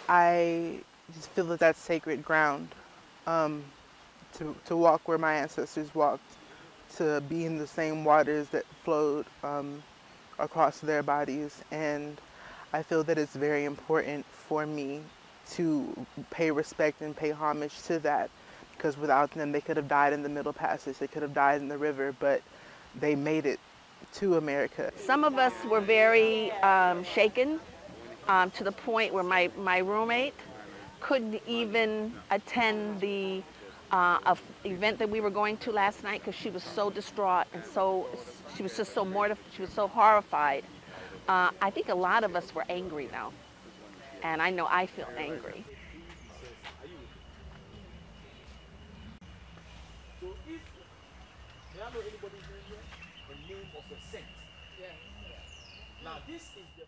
I just feel that that's sacred ground, um, to walk where my ancestors walked, to be in the same waters that flowed across their bodies. And I feel that it's very important for me to pay respect and pay homage to that, because without them, they could have died in the Middle Passage, they could have died in the river, but they made it to America. Some of us were very shaken to the point where my roommate couldn't even attend the event that we were going to last night because she was so distraught and she was just so mortified, she was so horrified. I think a lot of us were angry now, and I know I feel angry. So if may I know anybody's name here? The name of a saint. Yeah. Now this is the